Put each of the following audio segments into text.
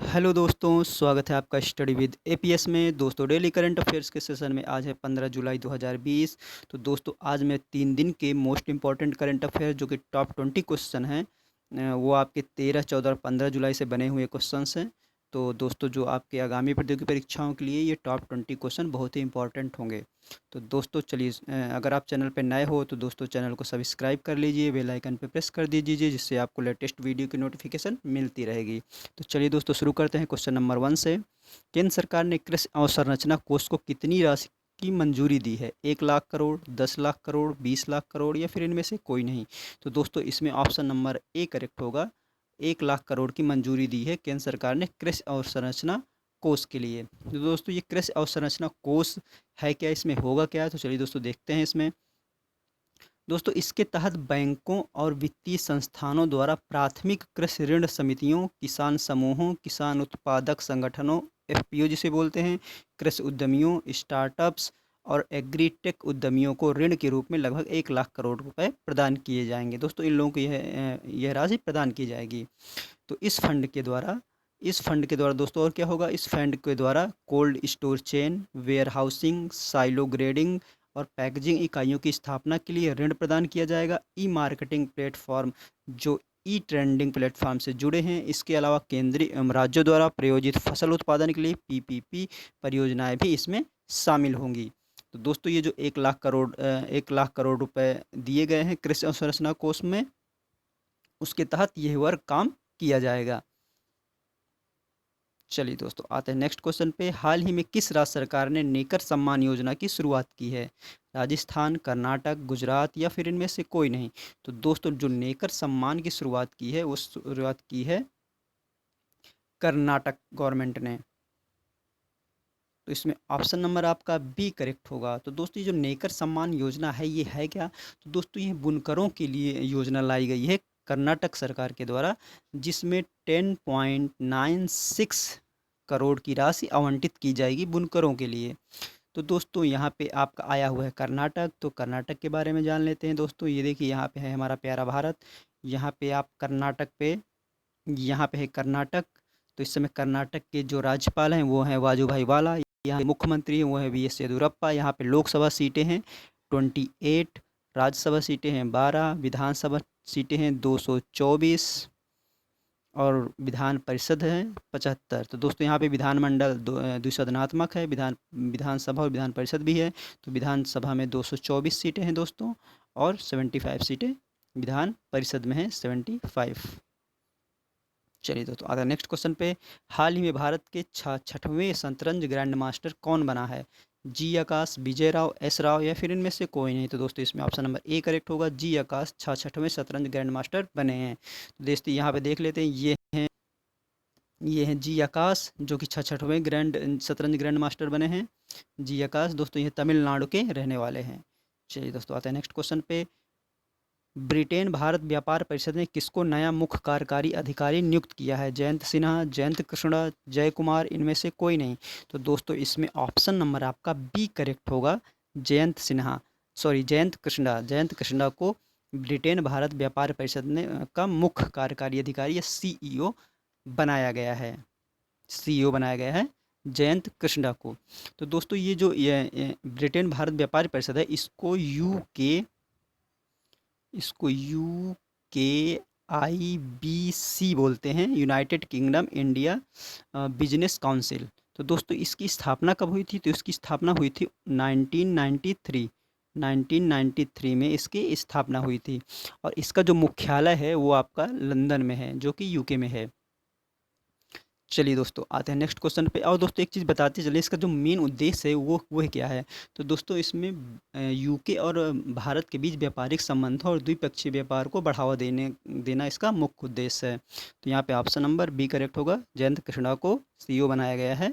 Hello दोस्तों, स्वागत है आपका स्टडी विद एपीएस में। दोस्तों डेली करंट अफेयर्स के सेशन में आज है 15 जुलाई 2020। तो दोस्तों आज मैं 3 दिन के मोस्ट इंपॉर्टेंट करंट अफेयर जो कि टॉप 20 क्वेश्चन हैं, वो आपके 13, 14 और 15 जुलाई से बने हुए क्वेश्चंस हैं। तो दोस्तों जो आपके आगामी प्रतियोगी परीक्षाओं के लिए ये टॉप 20 क्वेश्चन बहुत ही इंपॉर्टेंट होंगे। तो दोस्तों चलिए, अगर आप चैनल पर नए हो तो दोस्तों चैनल को सब्सक्राइब कर लीजिए, बेल आइकन पर प्रेस कर दीजिए, जिससे आपको लेटेस्ट वीडियो की नोटिफिकेशन मिलती रहेगी। तो चलिए दोस्तों शुरू करते हैं क्वेश्चन नंबर 1 से। केंद्र सरकार ने कृषि अवसंरचना कोष को कितनी राशि की मंजूरी दी है? 1 लाख करोड़, 10 लाख करोड़, 20 लाख करोड़ या फिर इनमें से कोई नहीं? तो दोस्तों इसमें ऑप्शन नंबर ए करेक्ट होगा। 1 लाख करोड़ की मंजूरी दी है केंद्र सरकार ने कृषि अवसंरचना कोष के लिए। तो दोस्तों ये कृषि अवसंरचना कोष है क्या, इसमें होगा क्या? तो चलिए दोस्तों देखते हैं इसमें। दोस्तों इसके तहत बैंकों और वित्तीय संस्थानों द्वारा प्राथमिक कृषि ऋण समितियों, किसान समूहों, किसान उत्पादक संगठनों, एफपीओ जिसे बोलते हैं, कृषि उद्यमियों, स्टार्टअप्स और एग्रीटेक उद्यमियों को ऋण के रूप में लगभग 1 लाख करोड़ रुपए प्रदान किए जाएंगे। दोस्तों इन लोगों को यह राशि प्रदान की जाएगी। तो इस फंड के द्वारा दोस्तों और क्या होगा? इस फंड के द्वारा cold store chain, warehousing, silo grading और पैकेजिंग इकाइयों की स्थापना के लिए ऋण प्रदान किया जाएगा। ई मार्केटिंग प्लेटफॉर्म जो ई ट्रेंडिंग प्लेटफॉर्म से जुड़े हैं, इसके अलावा केंद्रीय एवं राज्यों द्वारा प्रायोजित फसल उत्पादन के लिए पीपीपी परियोजनाएं भी इसमें शामिल होंगी। तो दोस्तों ये जो 1 लाख करोड़ रुपए दिए गए हैं कृषि अवसंरचना कोष में, उसके तहत यह वर्क काम किया जाएगा। चलिए दोस्तों आते हैं नेक्स्ट क्वेश्चन पे। हाल ही में किस राज्य सरकार ने नेकर सम्मान योजना की शुरुआत की है? राजस्थान, कर्नाटक, गुजरात या फिर इनमें से कोई नहीं? तो दोस्तों जो नेकर सम्मान की शुरुआत की है वो शुरुआत की है कर्नाटक गवर्नमेंट ने। तो इसमें ऑप्शन नंबर आपका बी करेक्ट होगा। तो दोस्तों ये जो नेकर सम्मान योजना है ये है क्या? तो दोस्तों ये बुनकरों के लिए योजना लाई गई है कर्नाटक सरकार के द्वारा, जिसमें 10.96 करोड़ की राशि आवंटित की जाएगी बुनकरों के लिए। तो दोस्तों यहाँ पे आपका आया हुआ है कर्नाटक। तो कर्नाटक के बारे में जान लेते हैं दोस्तों। ये देखिए यहाँ पे है हमारा प्यारा भारत। यहाँ पे आप कर्नाटक पे, यहाँ पे है कर्नाटक। तो इस समय कर्नाटक के जो राज्यपाल हैं वो हैं वाजूभाई वाला। यहाँ मुख्यमंत्री हैं वो है वी एस येदियुरप्पा। यहाँ पे लोकसभा सीटें हैं 28, राज्यसभा सीटें हैं 12, विधानसभा सीटें हैं 224 और विधान परिषद है 75। तो दोस्तों यहाँ पे विधानमंडल द्विसदनात्मक है, विधानसभा और विधान परिषद भी है। तो विधानसभा में 224 सीटें हैं दोस्तों, और 75 सीटें विधान परिषद में हैं 75। चलिए दोस्तों आता है नेक्स्ट क्वेश्चन पे। हाल ही में भारत के 66वें शतरंज ग्रैंड मास्टर कौन बना है? जी आकाश, विजय राव, एस राव या फिर इनमें से कोई नहीं? तो दोस्तों इसमें ऑप्शन नंबर ए करेक्ट होगा। जी आकाश 66वें शतरंज ग्रैंड मास्टर बने हैं। तो दोस्तों यहाँ पे देख लेते हैं, ये हैं जी आकाश जो कि 66वें शतरंज ग्रैंड मास्टर बने हैं। जी आकाश दोस्तों ये तमिलनाडु के रहने वाले हैं। चलिए दोस्तों आते हैं नेक्स्ट क्वेश्चन पे। ब्रिटेन भारत व्यापार परिषद ने किसको नया मुख्य कार्यकारी अधिकारी नियुक्त किया है? जयंत सिन्हा, जयंत कृष्णा, जय कुमार, इनमें से कोई नहीं? तो दोस्तों इसमें ऑप्शन नंबर आपका बी करेक्ट होगा। जयंत सिन्हा, सॉरी जयंत कृष्णा। जयंत कृष्णा को ब्रिटेन भारत व्यापार परिषद ने का मुख्य कार्यकारी अधिकारी या सीईओ बनाया गया है। सीईओ बनाया गया है जयंत कृष्णा को। तो दोस्तों ये ब्रिटेन भारत व्यापार परिषद है, इसको UKIBC बोलते हैं, United kingdom India business council. तो दोस्तों इसकी स्थापना कब हुई थी? तो इसकी स्थापना हुई थी 1993 में इसकी स्थापना हुई थी। और इसका जो मुख्यालय है वो आपका लंदन में है, जो कि यूके में है। चलिए दोस्तों आते हैं नेक्स्ट क्वेश्चन पे। और दोस्तों एक चीज़ बताते चलिए, इसका जो मेन उद्देश्य है वो है क्या है? तो दोस्तों इसमें यूके और भारत के बीच व्यापारिक संबंधों और द्विपक्षीय व्यापार को बढ़ावा देना इसका मुख्य उद्देश्य है। तो यहाँ पे ऑप्शन नंबर बी करेक्ट होगा। जयंत कृष्णा को सीईओ बनाया गया है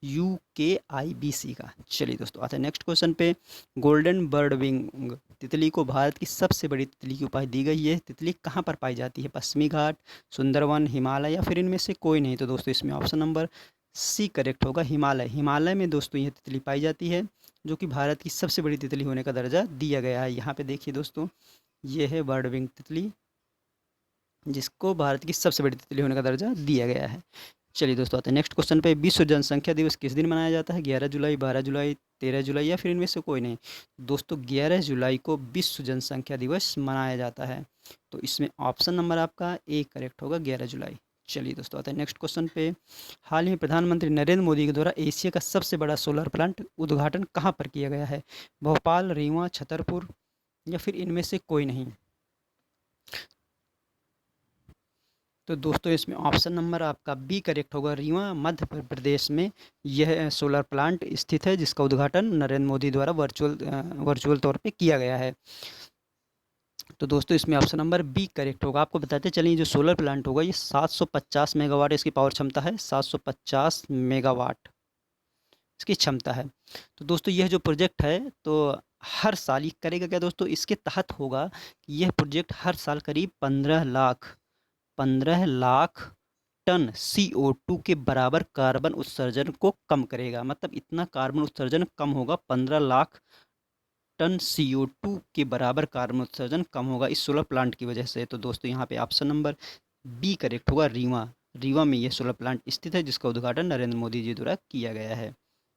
UKIBC का। चलिए दोस्तों आते हैं नेक्स्ट क्वेश्चन पे। गोल्डन बर्ड विंग तितली को भारत की सबसे बड़ी तितली की उपाधि दी गई है। तितली कहाँ पर पाई जाती है? पश्चिमी घाट, सुंदरवन, हिमालय या फिर इनमें से कोई नहीं? तो दोस्तों इसमें ऑप्शन नंबर सी करेक्ट होगा। हिमालय में दोस्तों यह तितली पाई जाती है, जो कि भारत की सबसे बड़ी तितली होने का दर्जा दिया गया है। यहाँ पे देखिए दोस्तों, ये है बर्ड विंग तितली, जिसको भारत की सबसे बड़ी तितली होने का दर्जा दिया गया है। चलिए दोस्तों आते हैं नेक्स्ट क्वेश्चन पे। विश्व जनसंख्या दिवस किस दिन मनाया जाता है? 11 जुलाई, 12 जुलाई, 13 जुलाई या फिर इनमें से कोई नहीं? दोस्तों 11 जुलाई को विश्व जनसंख्या दिवस मनाया जाता है। तो इसमें ऑप्शन नंबर आपका ए करेक्ट होगा, 11 जुलाई। चलिए दोस्तों आते हैं नेक्स्ट क्वेश्चन पे। हाल ही में प्रधानमंत्री नरेंद्र मोदी के द्वारा एशिया का सबसे बड़ा सोलर प्लांट उद्घाटन कहाँ पर किया गया है? भोपाल, रीवा, छतरपुर या फिर इनमें से कोई नहीं? तो दोस्तों इसमें ऑप्शन नंबर आपका बी करेक्ट होगा, रीवा मध्य प्रदेश में यह सोलर प्लांट स्थित है, जिसका उद्घाटन नरेंद्र मोदी द्वारा वर्चुअल तौर पे किया गया है। तो दोस्तों इसमें ऑप्शन नंबर बी करेक्ट होगा। आपको बताते चलिए जो सोलर प्लांट होगा ये 750 मेगावाट इसकी पावर क्षमता है, 750 मेगावाट इसकी क्षमता है। तो दोस्तों यह जो प्रोजेक्ट है तो हर साल ये करेगा क्या दोस्तों, इसके तहत होगा कि यह प्रोजेक्ट हर साल करीब 15 लाख टन CO2 के बराबर कार्बन उत्सर्जन को कम करेगा। मतलब इतना कार्बन उत्सर्जन कम होगा, 15 लाख टन CO2 के बराबर कार्बन उत्सर्जन कम होगा इस सोलर प्लांट की वजह से। तो दोस्तों यहाँ पे ऑप्शन नंबर बी करेक्ट होगा, रीवा। रीवा में यह सोलर प्लांट स्थित है, जिसका उद्घाटन नरेंद्र मोदी जी द्वारा किया गया है।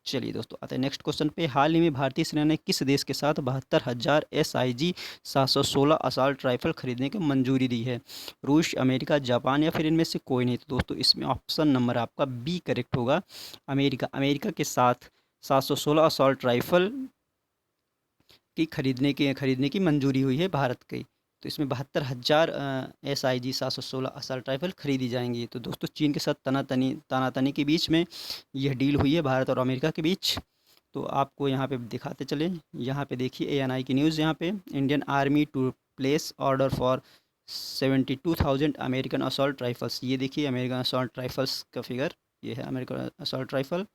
चलिए दोस्तों आते हैं नेक्स्ट क्वेश्चन पे। हाल ही में भारतीय सेना ने किस देश के साथ 72,000 SIG 716 असॉल्ट राइफल खरीदने की मंजूरी दी है? रूस, अमेरिका, जापान या फिर इनमें से कोई नहीं? तो दोस्तों इसमें ऑप्शन नंबर आपका बी करेक्ट होगा, अमेरिका। अमेरिका के साथ 716 असॉल्ट राइफल की खरीदने की मंजूरी हुई है भारत की। तो इसमें 72,000 SIG 716 असॉल्ट राइफल खरीदी जाएंगी। तो दोस्तों चीन के साथ तानातनी के बीच में यह डील हुई है भारत और अमेरिका के बीच। तो आपको यहाँ पे दिखाते चले, यहाँ पे देखिए ANI की न्यूज़। यहाँ पे Indian army to place order for 72,000 American assault rifles. ये देखिए अमेरिकन असॉल्ट राइफल्स का फिगर, ये है अमेरिकन असॉल्ट राइफल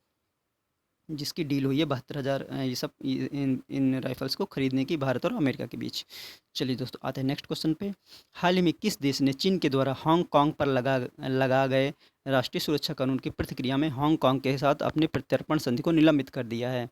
जिसकी डील हुई है 72,000 ये सब इन इन राइफल्स को खरीदने की भारत और अमेरिका के बीच। चलिए दोस्तों आते हैं नेक्स्ट क्वेश्चन पे। हाल ही में किस देश ने चीन के द्वारा हांगकांग पर लगा गए राष्ट्रीय सुरक्षा कानून की प्रतिक्रिया में हांगकांग के साथ अपने प्रत्यर्पण संधि को निलंबित कर दिया है?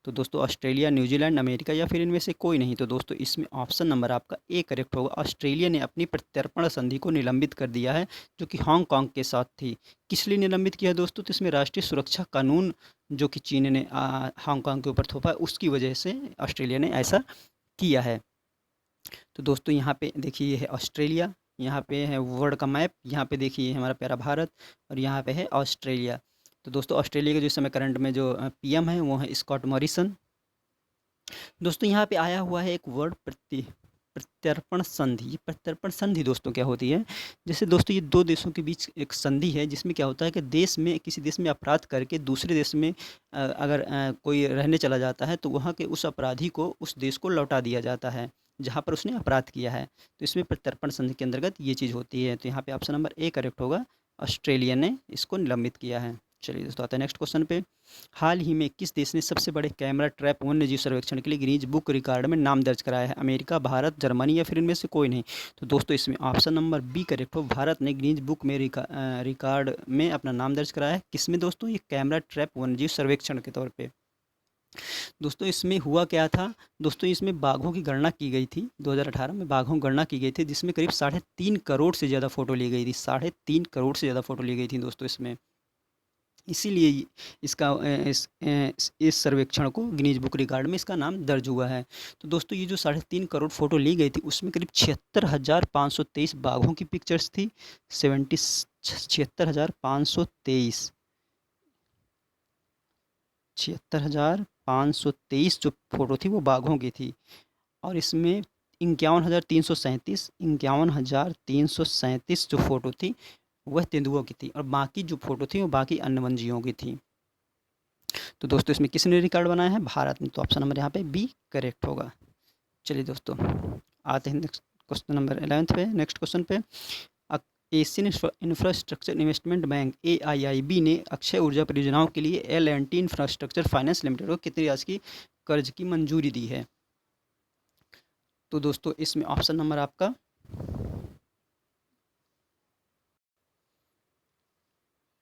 तो दोस्तों ऑस्ट्रेलिया, न्यूजीलैंड, अमेरिका या फिर इनमें से कोई नहीं? तो दोस्तों इसमें ऑप्शन नंबर आपका ए करेक्ट होगा, ऑस्ट्रेलिया ने अपनी प्रत्यर्पण संधि को निलंबित कर दिया है, जो कि हांगकांग के साथ थी। किस लिए निलंबित किया दोस्तों? तो इसमें राष्ट्रीय सुरक्षा कानून जो कि चीन ने हांगकांग के ऊपर थोपा है, उसकी वजह से ऑस्ट्रेलिया ने ऐसा किया है। तो दोस्तों यहाँ पे देखिए ये है ऑस्ट्रेलिया, यहाँ पे है वर्ल्ड का मैप, यहाँ पे देखिए हमारा प्यारा भारत और यहाँ पे है ऑस्ट्रेलिया। तो दोस्तों ऑस्ट्रेलिया के जो इस समय करंट में जो PM है वो है स्कॉट मॉरिसन। दोस्तों यहाँ पे आया हुआ है एक वर्ड प्रत्यर्पण संधि। ये प्रत्यर्पण संधि दोस्तों क्या होती है? जैसे दोस्तों ये दो देशों के बीच एक संधि है, जिसमें क्या होता है कि देश में किसी देश में अपराध करके दूसरे देश में अगर कोई रहने चला जाता है तो वहाँ के उस अपराधी को उस देश को लौटा दिया जाता है जहाँ पर उसने अपराध किया है। तो इसमें प्रत्यर्पण संधि के अंतर्गत ये चीज़ होती है। तो यहाँ पे ऑप्शन नंबर ए करेक्ट होगा, ऑस्ट्रेलिया ने इसको निलंबित किया है। चलिए दोस्तों आते हैं नेक्स्ट क्वेश्चन पे। हाल ही में किस देश ने सबसे बड़े कैमरा ट्रैप वन्यजीव सर्वेक्षण के लिए गिनीज बुक रिकॉर्ड में नाम दर्ज कराया है? अमेरिका, भारत, जर्मनी या फिर इनमें से कोई नहीं? तो दोस्तों इसमें ऑप्शन नंबर बी करेक्ट हो, भारत ने गिनीज बुक में रिकॉर्ड में अपना नाम दर्ज कराया है। किसमें दोस्तों? ये कैमरा ट्रैप वन्यजीव सर्वेक्षण के तौर पर। दोस्तों इसमें हुआ क्या था? दोस्तों इसमें बाघों की गणना की गई थी, 2018 में बाघों की गणना की गई थी, जिसमें करीब 3.5 करोड़ से ज़्यादा फ़ोटो ली गई थी। 3.5 करोड़ से ज़्यादा फ़ोटो ली गई थी दोस्तों इसमें। इसीलिए इसका इस सर्वेक्षण को गिनीज बुक रिकॉर्ड में इसका नाम दर्ज हुआ है। तो दोस्तों ये जो 3.5 करोड़ फ़ोटो ली गई थी उसमें करीब 76,523 बाघों की पिक्चर्स थी। 76,523 76,523 जो फ़ोटो थी वो बाघों की थी। और इसमें 51,337 जो फ़ोटो थी वह तेंदुओं की थी, और बाकी जो फ़ोटो थी वो बाकी अन्य वन्यजीवों की थी। तो दोस्तों इसमें किसने रिकॉर्ड बनाया है? भारत ने। तो ऑप्शन नंबर यहाँ पे बी करेक्ट होगा। चलिए दोस्तों आते हैं नेक्स्ट क्वेश्चन नंबर 11 पे। नेक्स्ट क्वेश्चन पे, Asian infrastructure investment bank AIIB ने अक्षय ऊर्जा परियोजनाओं के लिए L&T इंफ्रास्ट्रक्चर फाइनेंस लिमिटेड को कितनी राशि की कर्ज की मंजूरी दी है? तो दोस्तों इसमें ऑप्शन नंबर आपका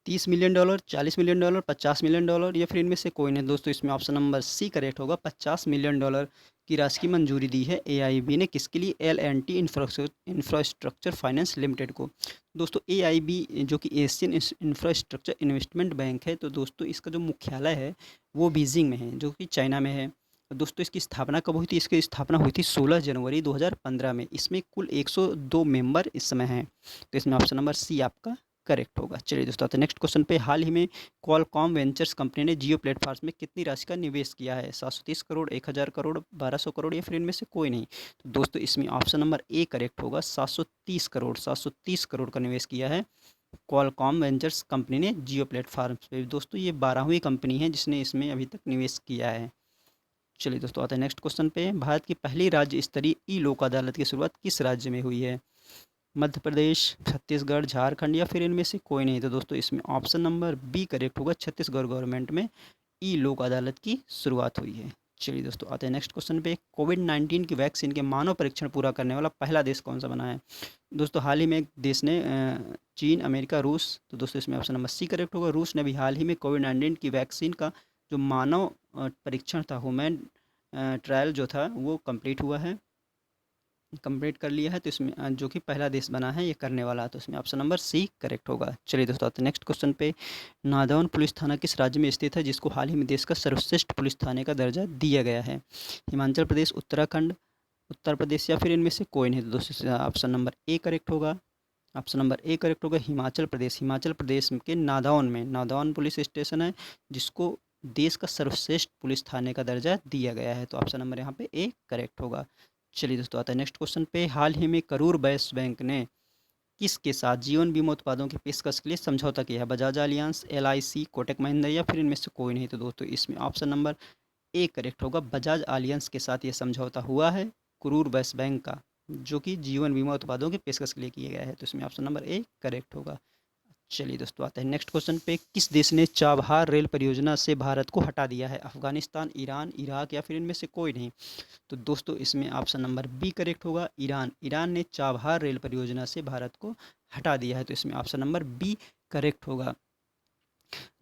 $30 मिलियन, $40 मिलियन, $50 मिलियन या फिर इनमें से कोई नहीं। दोस्तों इसमें ऑप्शन नंबर सी करेक्ट होगा। $50 मिलियन की राशि की मंजूरी दी है एआईबी ने, किसके लिए? एल&टी इंफ्रास्ट्रक्चर फाइनेंस लिमिटेड को। दोस्तों एआईबी जो कि एशियन इंफ्रास्ट्रक्चर इन्वेस्टमेंट बैंक है, तो दोस्तों इसका जो मुख्यालय है वो बीजिंग में है, जो कि चाइना में है। दोस्तों इसकी स्थापना कब हुई थी? इसकी स्थापना हुई थी 16 जनवरी 2015 में। इसमें कुल 102 मेंबर इस समय हैं, तो इसमें ऑप्शन नंबर सी आपका करेक्ट होगा। चलिए दोस्तों आते हैं नेक्स्ट क्वेश्चन पे। हाल ही में क्वालकॉम वेंचर्स कंपनी ने जियो प्लेटफॉर्म्स में कितनी राशि का निवेश किया है? 730 करोड़, 1000 करोड़, 1200 करोड़ या फिर इनमें से कोई नहीं। तो दोस्तों इसमें ऑप्शन नंबर ए करेक्ट होगा। 730 करोड़, 730 करोड़ का निवेश किया है क्वालकॉम वेंचर्स कंपनी ने जियो प्लेटफॉर्म्स पे। दोस्तों ये 12वीं कंपनी है जिसने इसमें अभी तक निवेश किया है। चलिए दोस्तों आते हैं नेक्स्ट क्वेश्चन पे। भारत की पहली राज्य स्तरीय ई लोक अदालत की शुरुआत किस राज्य में हुई है? मध्य प्रदेश, छत्तीसगढ़, झारखंड या फिर इनमें से कोई नहीं। तो दोस्तों इसमें ऑप्शन नंबर बी करेक्ट होगा। छत्तीसगढ़ गवर्नमेंट में ई लोक अदालत की शुरुआत हुई है। चलिए दोस्तों आते हैं नेक्स्ट क्वेश्चन पे। कोविड-19 की वैक्सीन के मानव परीक्षण पूरा करने वाला पहला देश कौन सा बना है? दोस्तों हाल ही में एक देश ने चीन, अमेरिका, रूस, तो दोस्तों इसमें ऑप्शन नंबर सी करेक्ट होगा। रूस ने भी हाल ही में कोविड-19 की वैक्सीन का जो मानव परीक्षण था, ह्यूमन ट्रायल जो था वो कंप्लीट हुआ है, कंप्लीट कर लिया है। तो इसमें जो कि पहला देश बना है ये करने वाला, तो इसमें ऑप्शन नंबर सी करेक्ट होगा। चलिए दोस्तों आते हैं नेक्स्ट क्वेश्चन पे। नादौन पुलिस थाना किस राज्य में स्थित है जिसको हाल ही में देश का सर्वश्रेष्ठ पुलिस थाने का दर्जा दिया गया है? हिमाचल प्रदेश, उत्तराखंड, उत्तर प्रदेश या फिर इनमें से कोई नहीं। तो दोस्तों ऑप्शन नंबर ए करेक्ट होगा। ऑप्शन नंबर ए करेक्ट होगा हिमाचल प्रदेश। हिमाचल प्रदेश के नादौन में नादौन पुलिस स्टेशन है जिसको देश का सर्वश्रेष्ठ पुलिस थाने का दर्जा दिया गया है, तो ऑप्शन नंबर यहाँ पे ए करेक्ट होगा। चलिए दोस्तों आता है नेक्स्ट क्वेश्चन पे। हाल ही में करूर वैश्य बैंक ने किसके साथ जीवन बीमा उत्पादों की पेशकश के लिए समझौता किया है? बजाज एलियांज, एलआईसी, कोटक महिंद्रा या फिर इनमें से कोई नहीं। तो दोस्तों इसमें ऑप्शन नंबर ए करेक्ट होगा। बजाज एलियांज के साथ ये समझौता हुआ है करूर वैश्य बैंक का, जो कि जीवन बीमा उत्पादों की पेशकश के लिए किया गया है, तो इसमें ऑप्शन नंबर ए करेक्ट होगा। चलिए दोस्तों आते हैं नेक्स्ट क्वेश्चन पे। किस देश ने चाबहार रेल परियोजना से भारत को हटा दिया है? अफगानिस्तान, ईरान, इराक या फिर इनमें से कोई नहीं। तो दोस्तों इसमें ऑप्शन नंबर बी करेक्ट होगा। ईरान, ईरान ने चाबहार रेल परियोजना से भारत को हटा दिया है, तो इसमें ऑप्शन नंबर बी करेक्ट होगा।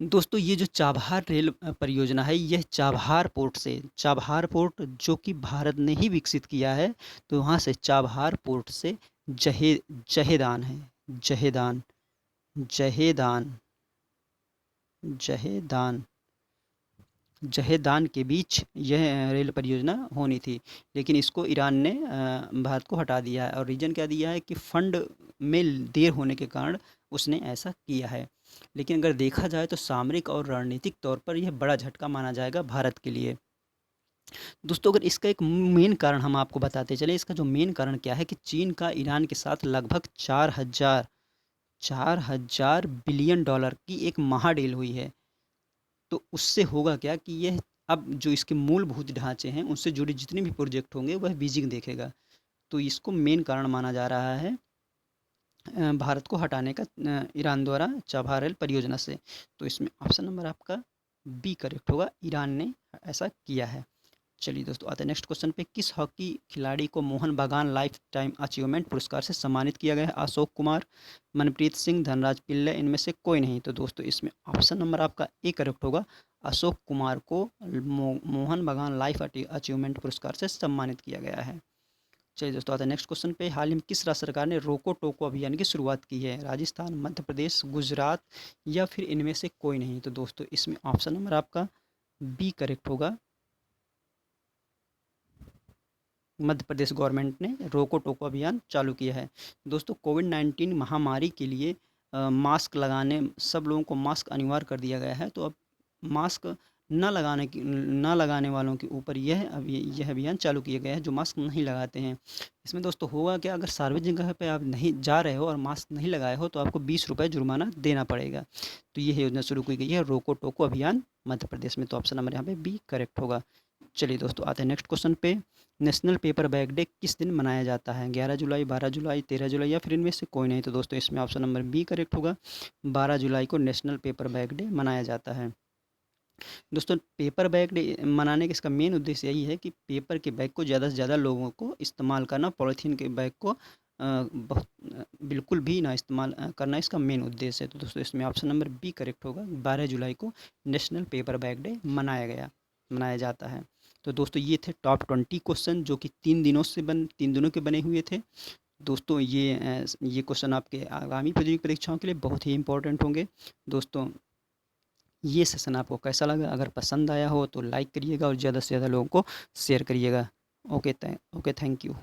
दोस्तों ये जो चाबहार रेल परियोजना है, यह चाबहार पोर्ट से, चाबहार पोर्ट जो कि भारत ने ही विकसित किया है, तो वहाँ से चाबहार पोर्ट से जहेदान है, जहेदान, जहेदान, जहेदान, जहेदान के बीच यह रेल परियोजना होनी थी, लेकिन इसको ईरान ने भारत को हटा दिया है। और रीज़न क्या दिया है कि फ़ंड में देर होने के कारण उसने ऐसा किया है। लेकिन अगर देखा जाए तो सामरिक और रणनीतिक तौर पर यह बड़ा झटका माना जाएगा भारत के लिए। दोस्तों अगर इसका एक मेन कारण हम आपको बताते चलें, इसका जो मेन कारण क्या है कि चीन का ईरान के साथ लगभग 4,000 बिलियन डॉलर की एक महाडील हुई है। तो उससे होगा क्या कि यह अब जो इसके मूलभूत ढांचे हैं उनसे जुड़े जितने भी प्रोजेक्ट होंगे वह बीजिंग देखेगा, तो इसको मेन कारण माना जा रहा है भारत को हटाने का ईरान द्वारा चाबहार रेल परियोजना से। तो इसमें ऑप्शन नंबर आपका बी करेक्ट होगा, ईरान ने ऐसा किया है। चलिए दोस्तों आते हैं नेक्स्ट क्वेश्चन पे। किस हॉकी खिलाड़ी को मोहन बागान लाइफ टाइम अचीवमेंट पुरस्कार से सम्मानित किया गया है? अशोक कुमार, मनप्रीत सिंह, धनराज पिल्ले, इनमें से कोई नहीं। तो दोस्तों इसमें ऑप्शन नंबर आपका ए करेक्ट होगा। अशोक कुमार को मोहन बागान लाइफ अचीवमेंट पुरस्कार से सम्मानित किया गया है। चलिए दोस्तों आते हैं नेक्स्ट क्वेश्चन पे। हाल ही में किस राज्य सरकार ने रोको टोको अभियान की शुरुआत की है? राजस्थान, मध्य प्रदेश, गुजरात या फिर इनमें से कोई नहीं। तो दोस्तों इसमें ऑप्शन नंबर आपका बी करेक्ट होगा। मध्य प्रदेश गवर्नमेंट ने रोको टोको अभियान चालू किया है। दोस्तों कोविड-19 महामारी के लिए मास्क लगाने, सब लोगों को मास्क अनिवार्य कर दिया गया है, तो अब मास्क न लगाने वालों के ऊपर यह अभियान चालू किया गया है जो मास्क नहीं लगाते हैं। इसमें दोस्तों होगा क्या, अगर सार्वजनिक जगह पे आप नहीं जा रहे हो और मास्क नहीं लगाए हो तो आपको 20 रुपये जुर्माना देना पड़ेगा। तो यह योजना शुरू की गई है रोको टोको अभियान मध्य प्रदेश में, तो ऑप्शन नंबर यहाँ पे बी करेक्ट होगा। चलिए दोस्तों आते हैं नेक्स्ट क्वेश्चन पे। नेशनल पेपर बैग डे किस दिन मनाया जाता है? 11 जुलाई, 12 जुलाई, 13 जुलाई या फिर इनमें से कोई नहीं। तो दोस्तों इसमें ऑप्शन नंबर बी करेक्ट होगा। 12 जुलाई को नेशनल पेपर बैग डे मनाया जाता है। दोस्तों पेपर बैग डे मनाने का इसका मेन उद्देश्य यही है कि पेपर के बैग को ज़्यादा से ज़्यादा लोगों को इस्तेमाल करना, पॉलीथीन के बैग को बिल्कुल भी ना इस्तेमाल करना इसका मेन उद्देश्य है। तो दोस्तों इसमें ऑप्शन नंबर बी करेक्ट होगा। 12 जुलाई को नेशनल पेपर बैग डे मनाया जाता है। तो दोस्तों ये थे टॉप 20 क्वेश्चन जो कि 3 दिनों के बने हुए थे। दोस्तों ये क्वेश्चन आपके आगामी प्रतियोगिता परीक्षाओं के लिए बहुत ही इंपॉर्टेंट होंगे। दोस्तों ये सेशन आपको कैसा लगा? अगर पसंद आया हो तो लाइक करिएगा और ज़्यादा से ज़्यादा लोगों को शेयर करिएगा। Okay, thank you.